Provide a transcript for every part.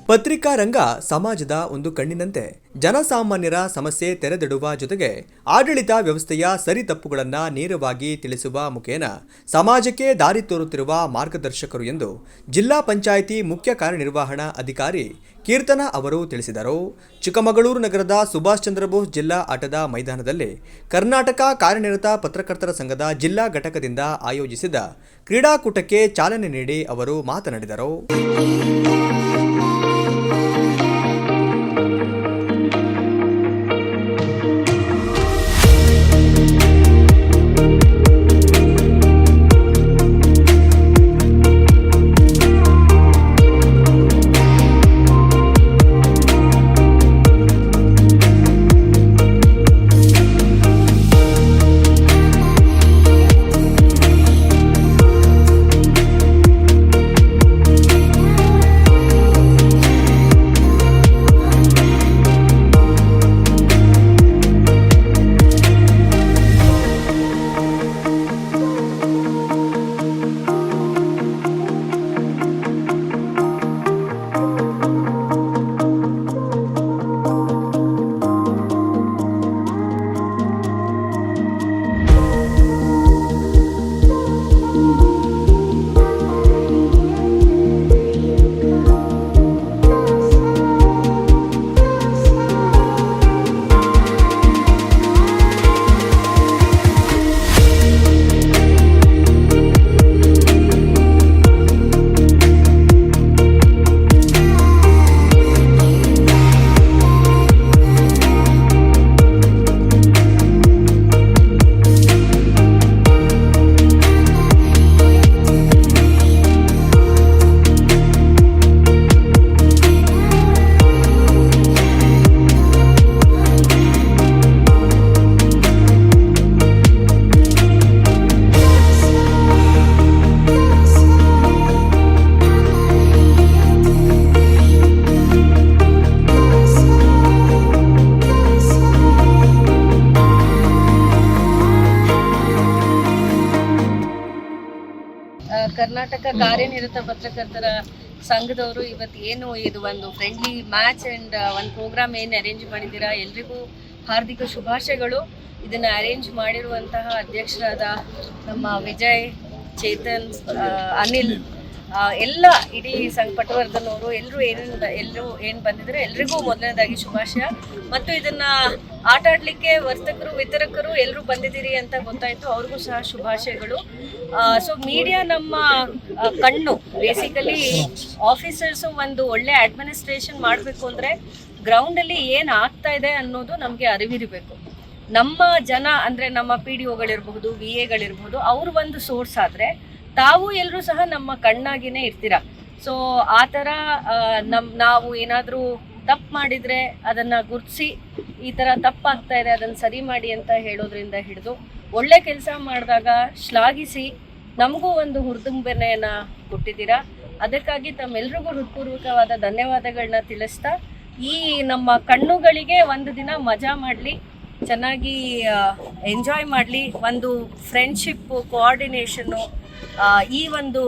ಪತ್ರಿಕಾ ರಂಗ ಸಮಾಜದ ಒಂದು ಕಣ್ಣಿನಂತೆ ಜನಸಾಮಾನ್ಯರ ಸಮಸ್ಯೆ ತೆರೆದಿಡುವ ಜೊತೆಗೆ ಆಡಳಿತ ವ್ಯವಸ್ಥೆಯ ಸರಿತಪ್ಪುಗಳನ್ನು ನೇರವಾಗಿ ತಿಳಿಸುವ ಮುಖೇನ ಸಮಾಜಕ್ಕೆ ದಾರಿ ತೋರುತ್ತಿರುವ ಮಾರ್ಗದರ್ಶಕರು ಎಂದು ಜಿಲ್ಲಾ ಪಂಚಾಯಿತಿ ಮುಖ್ಯ ಕಾರ್ಯನಿರ್ವಹಣಾ ಅಧಿಕಾರಿ ಕೀರ್ತನಾ ಅವರು ತಿಳಿಸಿದರು. ಚಿಕ್ಕಮಗಳೂರು ನಗರದ ಸುಭಾಷ್ ಚಂದ್ರ ಬೋಸ್ ಜಿಲ್ಲಾ ಆಟದ ಮೈದಾನದಲ್ಲಿ ಕರ್ನಾಟಕ ಕಾರ್ಯನಿರತ ಪತ್ರಕರ್ತರ ಸಂಘದ ಜಿಲ್ಲಾ ಘಟಕದಿಂದ ಆಯೋಜಿಸಿದ ಕ್ರೀಡಾಕೂಟಕ್ಕೆ ಚಾಲನೆ ನೀಡಿ ಅವರು ಮಾತನಾಡಿದರು. ಕರ್ನಾಟಕ ಕಾರ್ಯನಿರತ ಪತ್ರಕರ್ತರ ಸಂಘದವರು ಇವತ್ತು ಏನು ಇದು ಒಂದು ಫ್ರೆಂಡ್ಲಿ ಮ್ಯಾಚ್ ಆ್ಯಂಡ್ ಒಂದು ಪ್ರೋಗ್ರಾಮ್ ಏನು ಅರೇಂಜ್ ಮಾಡಿದ್ದೀರಾ, ಎಲ್ರಿಗೂ ಹಾರ್ದಿಕ ಶುಭಾಶಯಗಳು. ಇದನ್ನು ಅರೇಂಜ್ ಮಾಡಿರುವಂತಹ ಅಧ್ಯಕ್ಷರಾದ ನಮ್ಮ ವಿಜಯ್, ಚೇತನ್, ಅನಿಲ್, ಎಲ್ಲ ಇಡೀ ಪಟವರ್ಧನ್ ಅವರು ಎಲ್ಲರೂ ಏನು ಬಂದಿದ್ದಾರೆ ಎಲ್ರಿಗೂ ಮೊದಲನೇದಾಗಿ ಶುಭಾಶಯ. ಮತ್ತು ಇದನ್ನು ಆಟ ಆಡಲಿಕ್ಕೆ ವರ್ತಕರು ವಿತರಕರು ಎಲ್ಲರೂ ಬಂದಿದ್ದೀರಿ ಅಂತ ಗೊತ್ತಾಯಿತು, ಅವ್ರಿಗೂ ಸಹ ಶುಭಾಶಯಗಳು. ಸೊ ಮೀಡಿಯಾ ನಮ್ಮ ಕಣ್ಣು. ಬೇಸಿಕಲಿ ಆಫೀಸರ್ಸು ಒಂದು ಒಳ್ಳೆ ಅಡ್ಮಿನಿಸ್ಟ್ರೇಷನ್ ಮಾಡಬೇಕು ಅಂದರೆ ಗ್ರೌಂಡಲ್ಲಿ ಏನು ಆಗ್ತಾ ಇದೆ ಅನ್ನೋದು ನಮಗೆ ಅರಿವಿರಬೇಕು. ನಮ್ಮ ಜನ ಅಂದರೆ ನಮ್ಮ PDOಗಳಿರ್ಬಹುದು, VAಗಳಿರ್ಬಹುದು, ಅವರು ಒಂದು ಸೋರ್ಸ್ ಆದರೆ ತಾವು ಎಲ್ಲರೂ ಸಹ ನಮ್ಮ ಕಣ್ಣಾಗಿನೇ ಇರ್ತೀರ. ಸೊ ಆ ಥರ ನಾವು ಏನಾದರೂ ತಪ್ಪು ಮಾಡಿದರೆ ಅದನ್ನು ಗುರುತಿಸಿ ಈ ಥರ ತಪ್ಪಾಗ್ತಾ ಇದೆ ಅದನ್ನು ಸರಿ ಮಾಡಿ ಅಂತ ಹೇಳೋದ್ರಿಂದ ಹಿಡಿದು ಒಳ್ಳೆ ಕೆಲಸ ಮಾಡಿದಾಗ ಶ್ಲಾಘಿಸಿ ನಮಗೂ ಒಂದು ಹುರಿದುಂಬನೆಯನ್ನು ಕೊಟ್ಟಿದ್ದೀರಾ. ಅದಕ್ಕಾಗಿ ತಮ್ಮೆಲ್ರಿಗೂ ಹೃತ್ಪೂರ್ವಕವಾದ ಧನ್ಯವಾದಗಳನ್ನ ತಿಳಿಸ್ತಾ, ಈ ನಮ್ಮ ಕಣ್ಣುಗಳಿಗೆ ಒಂದು ದಿನ ಮಜಾ ಮಾಡಲಿ, ಚೆನ್ನಾಗಿ ಎಂಜಾಯ್ ಮಾಡಲಿ, ಒಂದು ಫ್ರೆಂಡ್ಶಿಪ್ಪು, ಕೋಆರ್ಡಿನೇಷನ್ನು ಈ ಒಂದು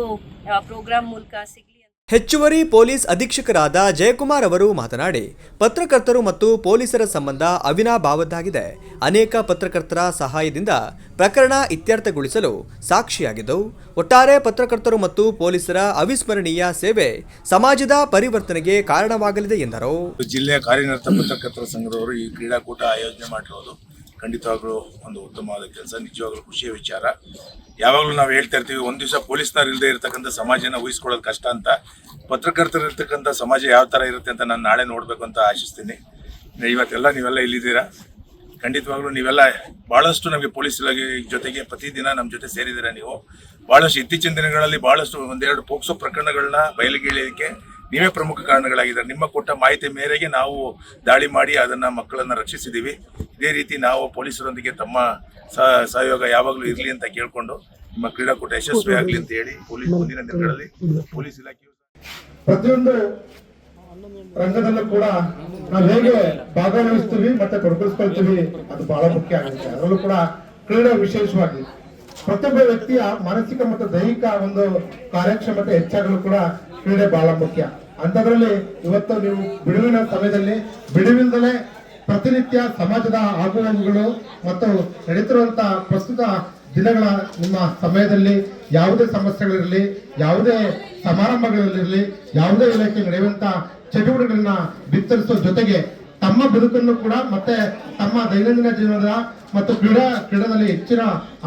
ಪ್ರೋಗ್ರಾಮ್ ಮೂಲಕ ಸಿಗಲಿ. ಹೆಚ್ಚುವರಿ ಪೊಲೀಸ್ ಅಧೀಕ್ಷಕರಾದ ಜಯಕುಮಾರ್ ಅವರು ಮಾತನಾಡಿ, ಪತ್ರಕರ್ತರು ಮತ್ತು ಪೊಲೀಸರ ಸಂಬಂಧ ಅವಿನಾಭಾವದ್ದಾಗಿದೆ. ಅನೇಕ ಪತ್ರಕರ್ತರ ಸಹಾಯದಿಂದ ಪ್ರಕರಣ ಇತ್ಯರ್ಥಗೊಳಿಸಲು ಸಾಕ್ಷಿಯಾಗಿದ್ದವು. ಒಟ್ಟಾರೆ ಪತ್ರಕರ್ತರು ಮತ್ತು ಪೊಲೀಸರ ಅವಿಸ್ಮರಣೀಯ ಸೇವೆ ಸಮಾಜದ ಪರಿವರ್ತನೆಗೆ ಕಾರಣವಾಗಲಿದೆ ಎಂದರು. ಜಿಲ್ಲೆಯ ಕಾರ್ಯನಿರತ ಪತ್ರಕರ್ತರ ಸಂಘದವರು ಈ ಕ್ರೀಡಾಕೂಟ ಆಯೋಜನೆ ಮಾಡಿರೋದು ಖಂಡಿತವಾಗ್ಲೂ ಒಂದು ಉತ್ತಮವಾದ ಕೆಲಸ, ನಿಜವಾಗ್ಲೂ ಖುಷಿಯ ವಿಚಾರ. ಯಾವಾಗಲೂ ನಾವು ಹೇಳ್ತಾ ಇರ್ತೀವಿ, ಒಂದು ದಿವಸ ಪೊಲೀಸ್ನವ್ರು ಇಲ್ಲದೆ ಇರತಕ್ಕಂಥ ಸಮಾಜನ ಊಹಿಸ್ಕೊಳ್ಳೋದು ಕಷ್ಟ ಅಂತ. ಪತ್ರಕರ್ತರು ಇರ್ತಕ್ಕಂಥ ಸಮಾಜ ಯಾವ ಥರ ಇರುತ್ತೆ ಅಂತ ನಾನು ನಾಳೆ ನೋಡಬೇಕು ಅಂತ ಆಶಿಸ್ತೀನಿ. ಇವತ್ತೆಲ್ಲ ನೀವೆಲ್ಲ ಇಲ್ಲಿದ್ದೀರಾ, ಖಂಡಿತವಾಗ್ಲೂ ನೀವೆಲ್ಲ ಭಾಳಷ್ಟು ನಮಗೆ ಪೊಲೀಸ್ ಇಲಾಖೆ ಜೊತೆಗೆ ಪ್ರತಿದಿನ ನಮ್ಮ ಜೊತೆ ಸೇರಿದ್ದೀರಾ. ನೀವು ಭಾಳಷ್ಟು ಇತ್ತೀಚಿನ ದಿನಗಳಲ್ಲಿ ಭಾಳಷ್ಟು ಒಂದೆರಡು ಪೋಕ್ಸೋ ಪ್ರಕರಣಗಳನ್ನ ಬಯಲಿಗೆಳೆಯೋದಕ್ಕೆ ನೀವೇ ಪ್ರಮುಖ ಕಾರಣಗಳಾಗಿದ್ದಾರೆ. ನಿಮ್ಮ ಕೊಟ್ಟ ಮಾಹಿತಿ ಮೇರೆಗೆ ನಾವು ದಾಳಿ ಮಾಡಿ ಅದನ್ನು ಮಕ್ಕಳನ್ನು ರಕ್ಷಿಸಿದ್ದೀವಿ. ಇದೇ ರೀತಿ ನಾವು ಪೊಲೀಸರೊಂದಿಗೆ ತಮ್ಮ ಸಹಯೋಗ ಯಾವಾಗಲೂ ಇರಲಿ ಅಂತ ಕೇಳಿಕೊಂಡು ನಿಮ್ಮ ಕ್ರೀಡಾಕೂಟ ಯಶಸ್ವಿ ಆಗಲಿ ಅಂತ ಹೇಳಿ ಮುಂದಿನ ದಿನಗಳಲ್ಲಿ ಪೊಲೀಸ್ ಇಲಾಖೆಯು ಪ್ರತಿಯೊಂದು ರಂಗದಲ್ಲೂ ಕೂಡ ನಾವು ಹೇಗೆ ಭಾಗವಹಿಸ್ತೀವಿ ಮತ್ತೆ ತೊಡಗಿಸ್ಕೊಳ್ತೀವಿ ಅದು ಬಹಳ ಮುಖ್ಯ ಆಗುತ್ತೆ. ಅದರಲ್ಲೂ ಕೂಡ ಕ್ರೀಡೆ ವಿಶೇಷವಾಗಿ ಪ್ರತಿಯೊಬ್ಬ ವ್ಯಕ್ತಿಯ ಮಾನಸಿಕ ಮತ್ತು ದೈಹಿಕ ಒಂದು ಕಾರ್ಯಕ್ಷಮತೆ ಹೆಚ್ಚಾಗಲು ಕೂಡ ಕ್ರೀಡೆ ಬಹಳ ಮುಖ್ಯ. ಅಂಥದ್ರಲ್ಲಿ ಇವತ್ತು ನೀವು ಬಿಡುವಿನ ಸಮಯದಲ್ಲಿ ಬಿಡುವಿಲ್ಲದಲೇ ಪ್ರತಿನಿತ್ಯ ಸಮಾಜದ ಆಗುಹೋಗುಗಳು ಮತ್ತು ನಡೀತಿರುವಂತ ಪ್ರಸ್ತುತ ದಿನಗಳ ನಿಮ್ಮ ಸಮಯದಲ್ಲಿ ಯಾವುದೇ ಸಮಸ್ಯೆಗಳಿರಲಿ, ಯಾವುದೇ ಸಮಾರಂಭಗಳಿರಲಿ, ಯಾವುದೇ ಇಲಾಖೆ ನಡೆಯುವಂತ ಚಟುವಟಿಕೆಗಳನ್ನ ಬಿತ್ತರಿಸುವ ಜೊತೆಗೆ ತಮ್ಮ ಬದುಕನ್ನು ಕೂಡ ಮತ್ತೆ ತಮ್ಮ ದೈನಂದಿನ ಜೀವನದ ಮತ್ತು ಕ್ರೀಡಾದಲ್ಲಿ ಹೆಚ್ಚಿನ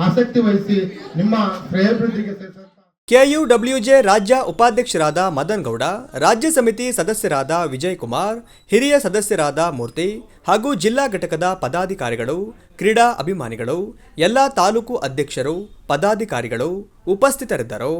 ಆಸಕ್ತಿ ವಹಿಸಿ ನಿಮ್ಮ ಶ್ರೇಯೋಭಿವೃದ್ಧಿಗೆ ಸೇರಿಸ ಕೆಯುಡಬ್ಲ್ಯೂಜೆ ರಾಜ್ಯ ಉಪಾಧ್ಯಕ್ಷರಾದ ಮದನ್ ಗೌಡ, ರಾಜ್ಯ ಸಮಿತಿ ಸದಸ್ಯರಾದ ವಿಜಯ್ ಕುಮಾರ್, ಹಿರಿಯ ಸದಸ್ಯರಾದ ಮೂರ್ತಿ ಹಾಗೂ ಜಿಲ್ಲಾ ಘಟಕದ ಪದಾಧಿಕಾರಿಗಳು, ಕ್ರೀಡಾ ಅಭಿಮಾನಿಗಳು, ಎಲ್ಲ ತಾಲೂಕು ಅಧ್ಯಕ್ಷರು, ಪದಾಧಿಕಾರಿಗಳು ಉಪಸ್ಥಿತರಿದ್ದರು.